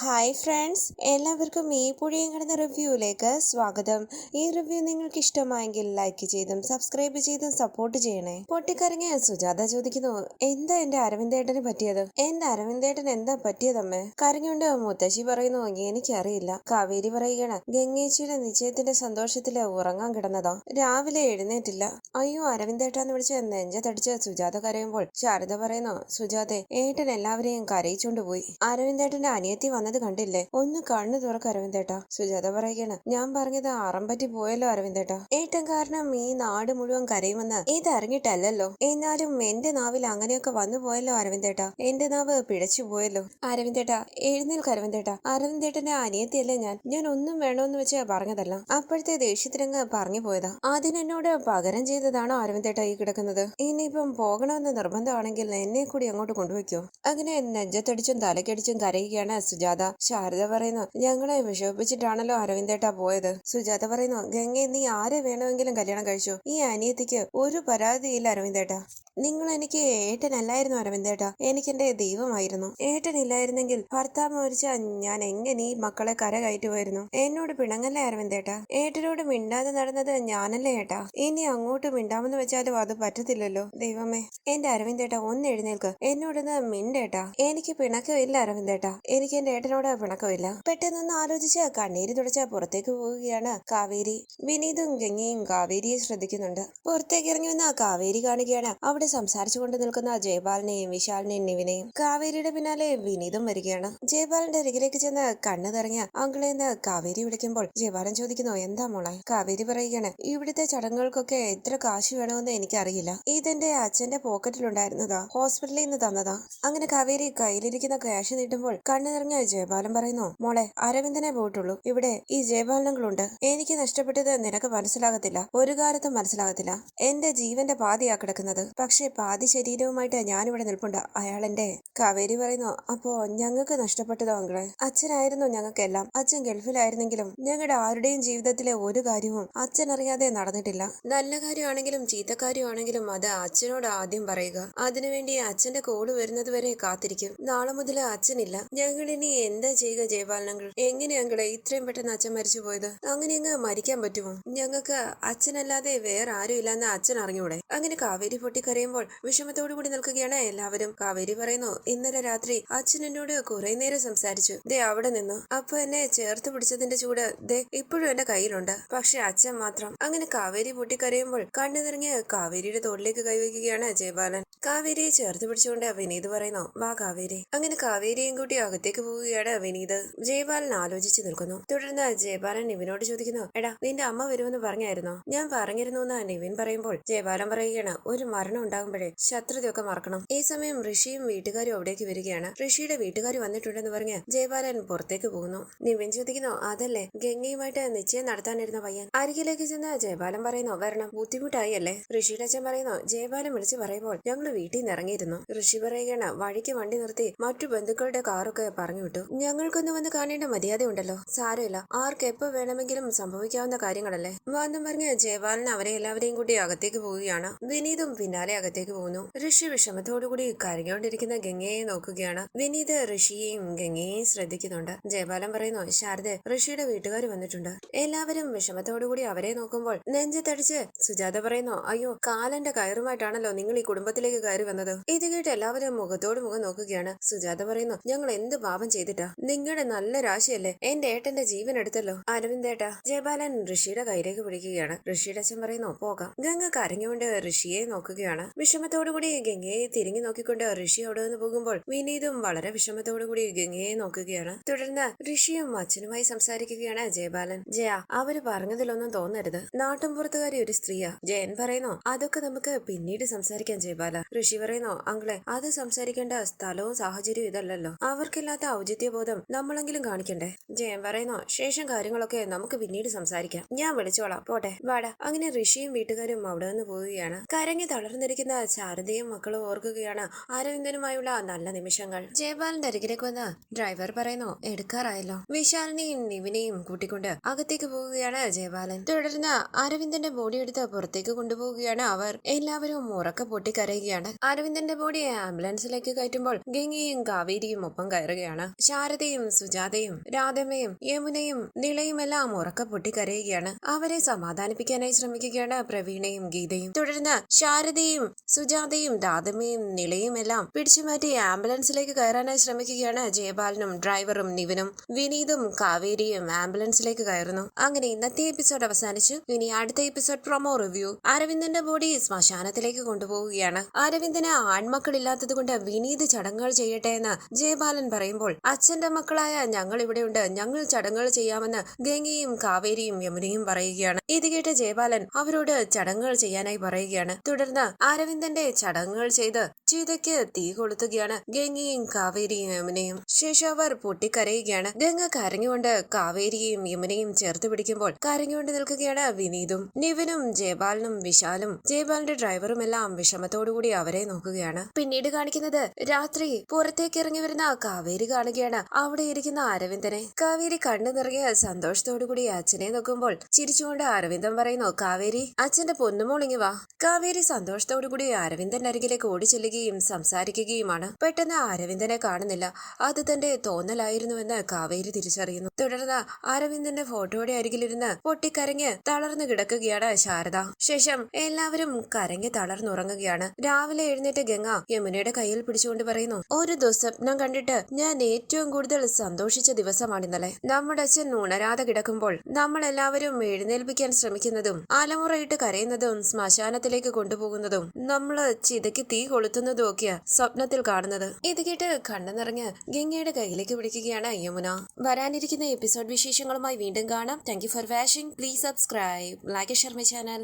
Hi friends, എല്ലാവർക്കും ഈ പുഴയും കിടന്ന റിവ്യൂയിലേക്ക് സ്വാഗതം. ഈ റിവ്യൂ നിങ്ങൾക്ക് ഇഷ്ടമായെങ്കിൽ ലൈക്ക് ചെയ്തും സബ്സ്ക്രൈബ് ചെയ്തും സപ്പോർട്ട് ചെയ്യണേ. പൊട്ടിക്കരങ്ങിയ സുജാത ചോദിക്കുന്നു, എന്താ എന്റെ അരവിന്ദേട്ടന് പറ്റിയത്? എന്റെ അരവിന്ദേട്ടൻ എന്താ പറ്റിയതമ്മേ? കരഞ്ഞുകൊണ്ട് മുത്തശ്ശി പറയുന്നു, എനിക്കറിയില്ല. കാവേരി പറയുകയാണ്, ഗംഗേച്ചിയുടെ നിശ്ചയത്തിന്റെ സന്തോഷത്തില് ഉറങ്ങാൻ കിടന്നതാ, രാവിലെ എഴുന്നേറ്റില്ല. അയ്യോ അരവിന്ദേട്ടാന്ന് വിളിച്ച് നെഞ്ചത്തടിച്ച് സുജാത കരയുമ്പോൾ ശാരദ പറയുന്നു, സുജാതെ, ഏട്ടൻ എല്ലാവരെയും കരയിച്ചോണ്ട് പോയി. അരവിന്ദേട്ടന്റെ അനിയത്തി വന്നത് കണ്ടില്ലേ? ഒന്ന് കണ്ണു തുറക്ക അരവിന്ദേട്ടാ. സുജാത പറയുകയാണ്, ഞാൻ പറഞ്ഞത് അറം പറ്റി പോയല്ലോ അരവിന്ദേട്ടാ. ഏട്ടൻ കാരണം ഈ നാട് മുഴുവൻ കരയുമെന്ന് ഇത് അറിഞ്ഞിട്ടല്ലോ. എന്നാലും എന്റെ നാവിൽ അങ്ങനെയൊക്കെ വന്നു പോയല്ലോ അരവിന്ദേട്ടാ. എന്റെ നാവ് പിഴച്ചു പോയല്ലോ. അരവിന്ദേട്ടാ എഴുന്നേൽക്ക് അരവിന്ദേട്ടാ. അരവിന്ദേട്ടന്റെ അനിയത്തിയല്ലേ ഞാൻ ഒന്നും വേണോന്ന് വെച്ച് പറഞ്ഞതല്ല. അപ്പോഴത്തെ ദേഷ്യത്തിനങ്ങ് പറഞ്ഞു പോയതാ. അതിനെന്നോട് പകരം ചെയ്തതാണോ അരവിന്ദേട്ടാ ഈ കിടക്കുന്നത്? ഇനിയിപ്പം പോകണമെന്ന് നിർബന്ധമാണെങ്കിൽ എന്നെ കൂടി അങ്ങോട്ട് കൊണ്ടുവയ്ക്കോ? അങ്ങനെ നെഞ്ചത്തടിച്ചും തലക്കടിച്ചും കരയുകയാണ് സുജാത. ശാരദ പറയുന്നു, ഞങ്ങളെ വിഷമിപ്പിച്ചിട്ടാണല്ലോ അരവിന്ദേട്ടാ പോയത്. സുജാത പറയുന്നു, ഗംഗെ, നീ ആരെ വേണമെങ്കിലും കല്യാണം കഴിച്ചു, ഈ അനിയത്തിക്ക് ഒരു പരാതിയില്ല അരവിന്ദേട്ടാ. നിങ്ങൾ എനിക്ക് ഏട്ടനല്ലായിരുന്നു അരവിന്ദേട്ടാ, എനിക്കെന്റെ ദൈവമായിരുന്നു. ഏട്ടനില്ലായിരുന്നെങ്കിൽ ഭർത്താവ് മരിച്ച ഞാൻ എങ്ങനെ ഈ മക്കളെ കര കയറ്റുമായിരുന്നു? എന്നോട് പിണങ്ങല്ലേ അരവിന്ദേട്ടാ. ഏട്ടനോട് മിണ്ടാതെ നടന്നത് ഞാനല്ലേ ഏട്ടാ. ഇനി അങ്ങോട്ട് മിണ്ടാമെന്ന് വെച്ചാലും അത് പറ്റത്തില്ലല്ലോ. ദൈവമേ, എന്റെ അരവിന്ദേട്ടാ ഒന്ന് എഴുന്നേൽക്ക്, എന്നോടൊന്ന് മിണ്ടേട്ടാ. എനിക്ക് പിണക്കമില്ല അരവിന്ദേട്ടാ, എനിക്ക് എന്റെ ഏട്ടനോട് പിണക്കമില്ല. പെട്ടെന്നൊന്ന് ആലോചിച്ച് കണ്ണീര് തുടച്ച് പുറത്തേക്ക് പോവുകയാണ് കാവേരി. വിനീതും ഗംഗയും കാവേരിയെ ശ്രദ്ധിക്കുന്നുണ്ട്. പുറത്തേക്ക് ഇറങ്ങി വന്ന കാവേരി കാണുകയാണ് അവിടെ സംസാരിച്ചു കൊണ്ട് നിൽക്കുന്ന ജയപാലിനെയും വിശാലിനെയും നിവിനെയും. കാവേരിയുടെ പിന്നാലെ വിനീതും വരികയാണ്. ജയപാലിന്റെ അരികിലേക്ക് ചെന്ന് കണ്ണു നിറഞ്ഞ അങ്കിളെന്ന് കാവേരി വിളിക്കുമ്പോൾ ജയപാലൻ ചോദിക്കുന്നു, എന്താ മോളെ? കാവേരി പറയുകയാണ്, ഇവിടുത്തെ ചടങ്ങുകൾക്കൊക്കെ എത്ര കാശ് വേണമെന്ന് എനിക്കറിയില്ല. ഇതെന്റെ അച്ഛന്റെ പോക്കറ്റിലുണ്ടായിരുന്നതാ, ഹോസ്പിറ്റലിൽ നിന്ന് തന്നതാ. അങ്ങനെ കാവേരി കയ്യിലിരിക്കുന്ന ക്യാഷ് നീട്ടുമ്പോൾ കണ്ണു നിറഞ്ഞ ജയപാലൻ പറയുന്നു, മോളെ, അരവിന്ദനെ പോയിട്ടുള്ളൂ, ഇവിടെ ഈ ജയപാലനങ്ങളുണ്ട്. എനിക്ക് നഷ്ടപ്പെട്ടത് നിനക്ക് മനസ്സിലാകത്തില്ല, ഒരു കാലത്തും മനസ്സിലാകത്തില്ല. എന്റെ ജീവന്റെ പാതിയാ കിടക്കുന്നത്, പക്ഷെ പാതി ശരീരവുമായിട്ട് ഞാനിവിടെ നിൽപ്പുണ്ട്. അയാൾ എന്റെ. കാവേരി പറയുന്നു, അപ്പോ ഞങ്ങൾക്ക് നഷ്ടപ്പെട്ടതോ അങ്കിളെ? അച്ഛനായിരുന്നു ഞങ്ങൾക്കെല്ലാം. അച്ഛൻ ഗൾഫിലായിരുന്നെങ്കിലും ഞങ്ങളുടെ ആരുടെയും ജീവിതത്തിലെ ഒരു കാര്യവും അച്ഛൻ അറിയാതെ നടന്നിട്ടില്ല. നല്ല കാര്യമാണെങ്കിലും ചീത്തക്കാര്യമാണെങ്കിലും അത് അച്ഛനോട് ആദ്യം പറയുക. അതിനുവേണ്ടി അച്ഛന്റെ കോള് വരുന്നത് വരെ കാത്തിരിക്കും. നാളെ മുതൽ അച്ഛനില്ല. ഞങ്ങൾ ഇനി എന്താ ചെയ്യുക ജയപാലനങ്ങൾ? എങ്ങനെയാങ്കളെ ഇത്രയും പെട്ടെന്ന് അച്ഛൻ മരിച്ചു പോയത്? അങ്ങനെ അങ്ങ് മരിക്കാൻ പറ്റുമോ? ഞങ്ങൾക്ക് അച്ഛനല്ലാതെ വേറെ ആരും ഇല്ലാന്ന് അച്ഛൻ അറിഞ്ഞൂടെ? അങ്ങനെ കാവേരി പൊട്ടിക്കരയുമ്പോൾ വിഷമത്തോടു കൂടി നിൽക്കുകയാണ് എല്ലാവരും. കാവേരി പറയുന്നു, ഇന്നലെ രാത്രി അച്ഛൻ എന്നോട് കുറെ നേരം സംസാരിച്ചു. ദേ അവിടെ നിന്നു. അപ്പൊ എന്നെ ചേർത്ത് പിടിച്ചതിന്റെ ചൂട് ദേ ഇപ്പോഴും എന്റെ കയ്യിലുണ്ട്. പക്ഷെ അച്ഛൻ മാത്രം. അങ്ങനെ കാവേരി പൊട്ടിക്കരയുമ്പോൾ കണ്ണു നിറഞ്ഞ് കാവേരിയുടെ തോളിലേക്ക് കൈവയ്ക്കുകയാണ് ജയപാലൻ. കാവേരിയെ ചേർത്ത് പിടിച്ചുകൊണ്ട് വിനീത് പറയുന്നു, വാ കാവേരി. അങ്ങനെ കാവേരിയും കൂട്ടി അകത്തേക്ക് പോവുകയാണ് വിനീത്. ജയപാലൻ ആലോചിച്ച് നിൽക്കുന്നു. തുടർന്ന് ജയപാലൻ നിവിനോട് ചോദിക്കുന്നു, എടാ, നിന്റെ അമ്മ വരുമെന്ന് പറഞ്ഞായിരുന്നോ? ഞാൻ പറഞ്ഞിരുന്നു എന്ന് നിവിൻ പറയുമ്പോൾ ജയപാലൻ പറയുകയാണ്, ഒരു മരണം ഉണ്ടാകുമ്പോഴേ ശത്രുതയൊക്കെ മറക്കണം. ഈ സമയം ഋഷിയും വീട്ടുകാരും അവിടേക്ക് വരികയാണ്. ഋഷിയുടെ വീട്ടുകാർ വന്നിട്ടുണ്ടെന്ന് പറഞ്ഞ് ജയപാലൻ പുറത്തേക്ക് പോകുന്നു. നിവിൻ ചോദിക്കുന്നു, അതല്ലേ ഗംഗയുമായിട്ട് നിശ്ചയം നടത്താനിരുന്ന പയ്യൻ? അരികിലേക്ക് ചെന്ന് ജയപാലൻ പറയുന്നു, വരണം, ബുദ്ധിമുട്ടായി അല്ലേ? ഋഷിയുടെ അച്ഛൻ പറയുന്നു, ജയപാലൻ വിളിച്ച് പറയുമ്പോൾ ഞങ്ങൾ വീട്ടിൽ നിന്ന് ഇറങ്ങിയിരുന്നു. ഋഷി പറയുകയാണ്, വഴിക്ക് വണ്ടി നിർത്തി മറ്റു ബന്ധുക്കളുടെ കാറൊക്കെ പറഞ്ഞു വിട്ടു. ഞങ്ങൾക്കൊന്ന് വന്ന് കാണേണ്ട മര്യാദ ഉണ്ടല്ലോ. സാരമില്ല, ആർക്ക് എപ്പോ വേണമെങ്കിലും സംഭവിക്കാവുന്ന കാര്യങ്ങളല്ലേ. വന്നും പറഞ്ഞ് ജയപാലൻ അവരെ എല്ലാവരെയും കൂട്ടി അകത്തേക്ക് പോവുകയാണ്. വിനീതും പിന്നാലെ അകത്തേക്ക് പോകുന്നു. ഋഷി വിഷമത്തോടുകൂടി കരഞ്ഞുകൊണ്ടിരിക്കുന്ന ഗംഗയെ നോക്കുകയാണ്. വിനീത് ഋഷിയെയും ഗംഗയെയും ശ്രദ്ധിക്കുന്നുണ്ട്. ജയപാലൻ പറയുന്നു, ശാരദ, ഋഷിയുടെ വീട്ടുകാർ വന്നിട്ടുണ്ട്. എല്ലാവരും വിഷമത്തോടുകൂടി അവരെ നോക്കുമ്പോൾ നെഞ്ചത്തടിച്ച് സുജാത പറയുന്നു, അയ്യോ, കാലന്റെ കയറുമായിട്ടാണല്ലോ നിങ്ങൾ ഈ കുടുംബത്തിലേക്ക് കയറി വന്നത്. ഇത് കേട്ട് എല്ലാവരും മുഖത്തോട് മുഖം നോക്കുകയാണ്. സുജാത പറയുന്നു, ഞങ്ങൾ എന്ത് പാപം ചെയ്തിട്ടാ? നിങ്ങളുടെ നല്ല രാശിയല്ലേ എന്റെ ഏട്ടന്റെ ജീവൻ എടുത്തല്ലോ അരവിന്ദേട്ടാ. ജയപാലൻ ഋഷിയുടെ കയ്യിലേക്ക് പിടിക്കുകയാണ്. ഋഷിയുടെ അച്ഛൻ പറയുന്നു, പോകാം. ഗംഗ കരഞ്ഞുകൊണ്ട് ഋഷിയെ നോക്കുകയാണ്. വിഷമത്തോടുകൂടി ഗംഗയെ തിരിഞ്ഞു നോക്കിക്കൊണ്ട് ഋഷി അവിടെ നിന്ന് പോകുമ്പോൾ വിനീതും വളരെ വിഷമത്തോടുകൂടി ഗംഗയെ നോക്കുകയാണ്. തുടർന്ന് ഋഷിയും അച്ഛനുമായി സംസാരിക്കുകയാണ് ജയപാലൻ. ജയ, അവര് പറഞ്ഞതിലൊന്നും തോന്നരുത്. നാട്ടുംപുറത്തുകാരി ഒരു സ്ത്രീയാ. ജയൻ പറയുന്നു, അതൊക്കെ നമുക്ക് പിന്നീട് സംസാരിക്കാം ജയപാല. ഋഷി പറയുന്നു, അങ്കിളെ, അത് സംസാരിക്കേണ്ട സ്ഥലവും സാഹചര്യവും ഇതല്ലല്ലോ. അവർക്കില്ലാത്ത ഔചിത്യബോധം നമ്മളെങ്കിലും കാണിക്കണ്ടേ? ജയൻ പറയുന്നു, ശേഷം കാര്യങ്ങളൊക്കെ നമുക്ക് പിന്നീട് സംസാരിക്കാം. ഞാൻ വിളിച്ചോളാം, പോട്ടെ, വാടാ. അങ്ങനെ ഋഷിയും വീട്ടുകാരും അവിടെ നിന്ന് പോവുകയാണ്. കരഞ്ഞു തളർന്നിരിക്കുന്ന ശാരദയും മക്കളും ഓർക്കുകയാണ് അരവിന്ദനുമായുള്ള നല്ല നിമിഷങ്ങൾ. ജയപാലിന്റെ അരികിലേക്ക് വന്ന് ഡ്രൈവർ പറയുന്നു, എടുക്കാറായല്ലോ. വിശാലിനെയും നിവിനെയും കൂട്ടിക്കൊണ്ട് അകത്തേക്ക് പോവുകയാണ് ജയപാലൻ. തുടർന്ന് അരവിന്ദന്റെ ബോഡി എടുത്ത് പുറത്തേക്ക് കൊണ്ടുപോവുകയാണ് അവർ. എല്ലാവരും ഉറക്കെ പൊട്ടിക്കരയുകയാണ്. അരവിന്ദന്റെ ബോഡി ആംബുലൻസിലേക്ക് കയറ്റുമ്പോൾ ഗംഗയും കാവേരിയും ഒപ്പം കയറുകയാണ്. ശാരദയും സുജാതയും രാധമ്മയും യമുനയും നിളയുമെല്ലാം ഉറക്ക പൊട്ടിക്കരയുകയാണ്. അവരെ സമാധാനിപ്പിക്കാനായി ശ്രമിക്കുകയാണ് പ്രവീണയും ഗീതയും. തുടർന്ന് ശാരദയും സുജാതയും രാധമ്മയും നിളയുമെല്ലാം പിടിച്ചുമാറ്റി ആംബുലൻസിലേക്ക് കയറാനായി ശ്രമിക്കുകയാണ്. ജയപാലനും ഡ്രൈവറും നിവിനും വിനീതും കാവേരിയും ആംബുലൻസിലേക്ക് കയറുന്നു. അങ്ങനെ ഇന്നത്തെ എപ്പിസോഡ് അവസാനിച്ചു. ഇനി അടുത്ത എപ്പിസോഡ് പ്രൊമോ റിവ്യൂ. അരവിന്ദന്റെ ബോഡി ശ്മശാനത്തിലേക്ക് കൊണ്ടുപോവുകയാണ്. അരവിന്ദന് ആൺമക്കളില്ലാത്തത് കൊണ്ട് വിനീത് ചടങ്ങുകൾ ചെയ്യട്ടെ എന്ന് ജയപാലൻ പറയുമ്പോൾ അച്ഛന്റെ മക്കളായ ഞങ്ങൾ ഇവിടെയുണ്ട്, ഞങ്ങൾ ചടങ്ങുകൾ ചെയ്യാമെന്ന് ഗംഗയും കാവേരിയും യമുനയും പറയുകയാണ്. ഇത് കേട്ട് ജയപാലൻ അവരോട് ചടങ്ങുകൾ ചെയ്യാനായി പറയുകയാണ്. തുടർന്ന് അരവിന്ദന്റെ ചടങ്ങുകൾ ചെയ്ത് ചിതയ്ക്ക് തീ കൊളുത്തുകയാണ് ഗംഗയും കാവേരിയും യമുനയും. ശേഷം അവർ പൊട്ടിക്കരയുകയാണ്. ഗംഗ കരഞ്ഞുകൊണ്ട് കാവേരിയെയും യമുനയും ചേർത്ത് പിടിക്കുമ്പോൾ കരഞ്ഞുകൊണ്ട് നിൽക്കുകയാണ് വിനീതും. നിവിനും ജയപാലനും വിശാലും ജയപാലിന്റെ ഡ്രൈവറും എല്ലാം വിഷമത്തോടുകൂടി അവരെ നോക്കുകയാണ്. പിന്നീട് കാണിക്കുന്നത് രാത്രി പുറത്തേക്ക് ഇറങ്ങി വരുന്ന കാവേരി കാണുകയാണ് അവിടെ ഇരിക്കുന്ന അരവിന്ദനെ. കാവേരി കണ്ണു നിറയെ സന്തോഷത്തോടുകൂടി അച്ഛനെ നോക്കുമ്പോൾ ചിരിച്ചുകൊണ്ട് അരവിന്ദൻ പറയുന്നു, കാവേരി അച്ഛന്റെ പൊന്നുമോളിങ്ങി വാ. കാവേരി സന്തോഷത്തോടുകൂടി അരവിന്ദന്റെ അരികിലേക്ക് ഓടി ചെല്ലുകയും സംസാരിക്കുകയുമാണ്. പെട്ടെന്ന് അരവിന്ദനെ കാണുന്നില്ല. അത് തന്റെ തോന്നലായിരുന്നുവെന്ന് കാവേരി തിരിച്ചറിയുന്നു. തുടർന്ന് അരവിന്ദന്റെ ഫോട്ടോയുടെ അരികിലിരുന്ന് പൊട്ടിക്കരഞ്ഞ് തളർന്നു കിടക്കുകയാണ് ശാരദ. ശേഷം എല്ലാവരും കരഞ്ഞ് തളർന്നുറങ്ങുകയാണ്. രാവിലെ എഴുന്നേറ്റ് ഗംഗ യമുനയുടെ കയ്യിൽ പിടിച്ചുകൊണ്ട് പറയുന്നു, ഒരു ദുസ്വപ്നം കണ്ടിട്ട് ഞാൻ ഏറ്റവും കൂടുതൽ സന്തോഷിച്ച ദിവസമാണിന്നലെ. നമ്മുടെ അച്ഛൻ ഉണരാതെ കിടക്കുമ്പോൾ നമ്മൾ എല്ലാവരും എഴുന്നേൽപ്പിക്കാൻ ശ്രമിക്കുന്നതും അലമുറയിട്ട് കരയുന്നതും ശ്മശാനത്തിലേക്ക് കൊണ്ടുപോകുന്നതും നമ്മള് ചിതയ്ക്ക് തീ കൊളുത്തുന്നതും ഒക്കെയാ സ്വപ്നത്തിൽ കാണുന്നത്. ഇത് കേട്ട് കണ്ണു നിറഞ്ഞ് ഗംഗയുടെ കയ്യിലേക്ക് പിടിക്കുകയാണ് യമുന. വരാനിരിക്കുന്ന എപ്പിസോഡ് വിശേഷങ്ങളുമായി വീണ്ടും കാണാം. Thank you for watching. Please subscribe, like, share my channel.